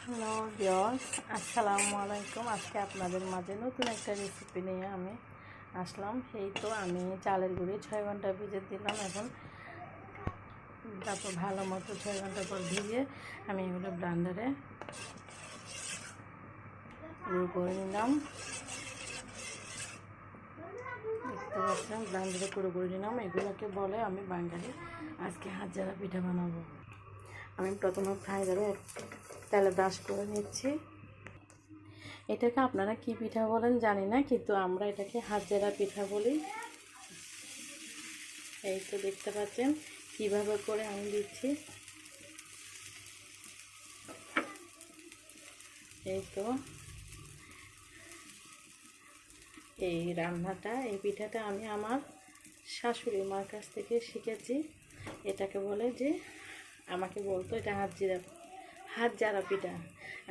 Hello viewers, আসসালামু আলাইকুম। আজকে আপনাদের মাঝে নতুন একটা রেসিপি নিয়ে আমি আসলাম। এই তো আমি চালের গুঁড়ি 6 ঘন্টা ভিজে দিলাম। এখন তারপর ভালো মতো 6 ঘন্টা পর ভিজে আমি এগুলো ব্লেন্ডারে গুঁড়ো করে নিলাম। দেখতে পাচ্ছেন ব্লেন্ডারে গুঁড়ো করে নিলাম। এগুলোকে বলে আমি বাঙালি আজকে হাজারা পিঠা বানাবো। আমি প্রথমে ফ্রাই করে তেলে ব্রাশ করে নিচ্ছি। এটাকে আপনারা কি পিঠা বলেন জানি না, কিন্তু আমরা এটাকে হাজারা পিঠা বলি। এই তো দেখতে পাচ্ছেন কিভাবে করে আমি দিচ্ছি। এই তো এই রান্নাটা, এই পিঠাটা আমি আমার শাশুড়ি মার কাছ থেকে শিখেছি। এটাকে বলে যে আমাকে বলতো এটা হাজারা পিঠা।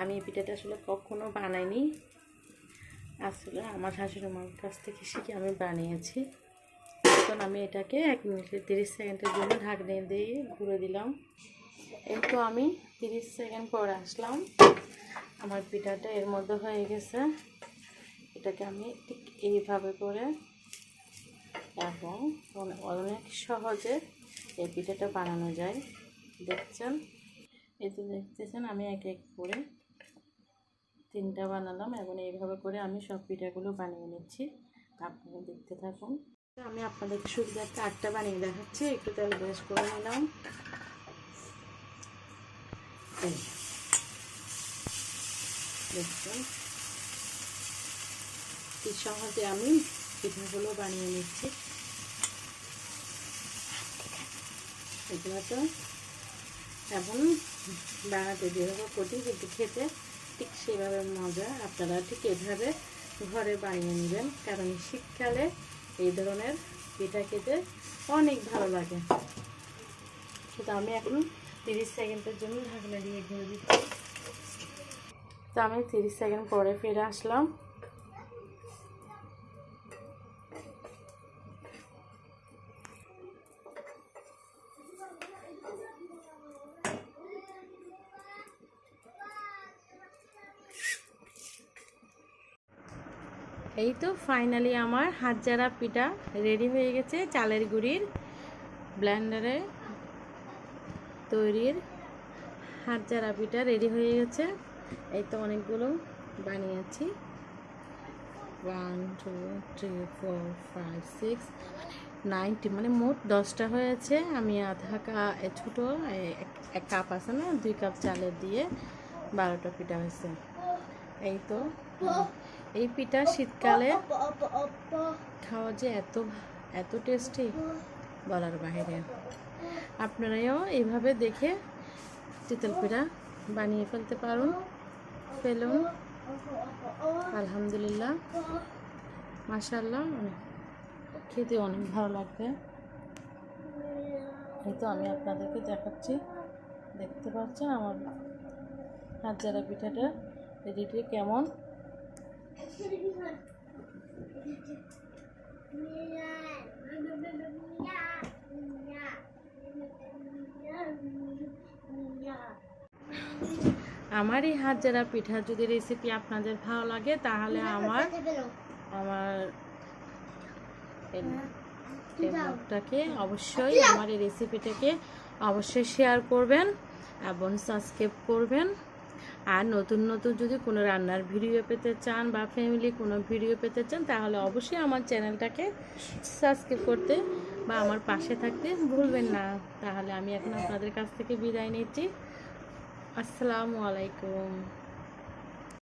আমি এই পিঠাটা আসলে কখনো বানাইনি, আসলে আমার শাশুড়ি মার কাছ থেকে শিখে আমি বানিয়েছি। এখন আমি এটাকে 1 মিনিট 30 সেকেন্ডের জন্য ঢাকনা দিয়ে ঘুরে দিলাম। এই তো আমি 30 সেকেন্ড পরে আসলাম, আমার পিঠাটা এর মধ্যে হয়ে গেছে। এটাকে আমি ঠিক এইভাবে করে এবং অনেক সহজে এই পিঠাটা বানানো যায়। দেখছেন, এই তো দেখতেছেন আমি এক এক করে 3টা বানালাম এবং এইভাবে করে আমি সব পিঠাগুলো বানিয়ে নিচ্ছি। আপনারা দেখতে থাকুন। আমি আপনাদেরকে সুবিধার্থে 8টা বানিয়ে দেখাচ্ছি। একটু তেল ব্রাশ করে নিলাম। দেখছেন কি সহজে আমি পিঠাগুলো বানিয়ে নিচ্ছি। এগুলো তো এবং বানাতে যেভাবে কঠিন, কিন্তু খেতে ঠিক সেভাবে মজা। আপনারা ঠিক এভাবে ঘরে বানিয়ে নেবেন, কারণ শীতকালে এই ধরনের পিঠা খেতে অনেক ভালো লাগে। তো আমি এখন 30 সেকেন্ডের জন্য ঢাকনা দিয়ে ঘুরে দিচ্ছি। তো আমি 30 সেকেন্ড পরে ফিরে আসলাম। এই তো ফাইনালি আমার হাজারা পিঠা রেডি হয়ে গেছে। চালের গুঁড়ির ব্লেন্ডারে তৈরির হাজারা পিঠা রেডি হয়ে গেছে। এই তো অনেকগুলো বানিয়েছি। 1 2 3 4 5 6 9 মানে মোট 10টা হয়েছে। আমি আধা ছোটো 1 কাপ আছে না, 2 কাপ চালের দিয়ে 12টা পিঠা হয়েছে। এই তো এই পিঠা শীতকালে খাওয়া যে এত টেস্টি বলার বাইরে। আপনারাও এইভাবে দেখে চিতল পিঠা বানিয়ে ফেলতে পেলুন। আলহামদুলিল্লাহ, মাশাআল্লাহ, খেতে অনেক ভালো লাগবে। এই তো আমি আপনাদেরকে দেখাচ্ছি। দেখতে পাচ্ছেন আমার হাজারা পিঠাটা রেডি কেমন। আমার এই হাজারা পিঠা যদি রেসিপি আপনাদের ভালো লাগে, তাহলে আমার ব্লগটাকে অবশ্যই, আমার এই রেসিপিটাকে অবশ্যই শেয়ার করবেন এবং সাবস্ক্রাইব করবেন। আর নতুন যদি কোনো রান্নার ভিডিও পেতে চান বা ফ্যামিলি কোনো ভিডিও পেতে চান, তাহলে অবশ্যই আমার চ্যানেলটাকে সাবস্ক্রাইব করতে বা আমার পাশে থাকতে ভুলবেন না। তাহলে আমি এখন আপনাদের কাছ থেকে বিদায় নিচ্ছি। আসসালামু আলাইকুম।